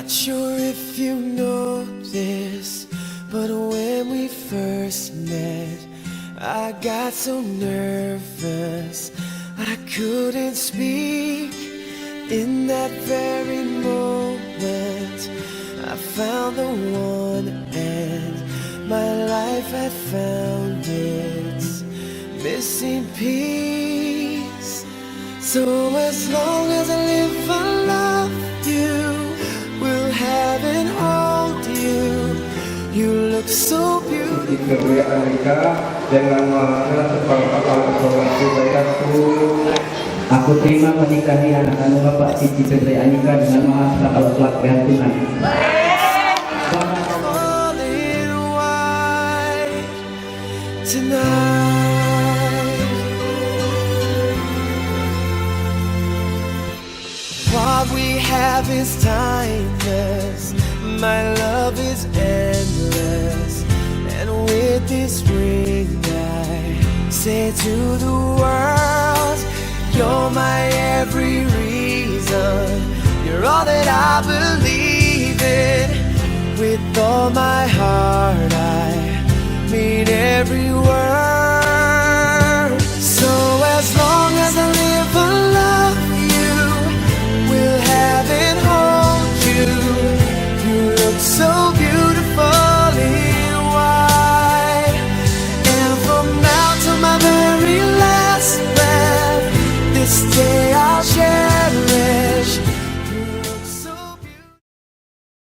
Not sure if you know this, but when we first met, I got so nervous I couldn't speak. In that very moment, I found the one, and my life had found its missing piece. So as long as I live, I love you, will have and hold you. You look so beautiful. Kemuliaan Ika dengan maha sepal-kapal sholat bayarku. Aku terima menikahi anak anu Bapak Cici Febri Anika dengan maha sakal pelatihan Tuhan. What we have is timeless, my love is endless, and with this ring I say to the world, you're my every reason, you're all that I believe in. With all my heart I mean every word.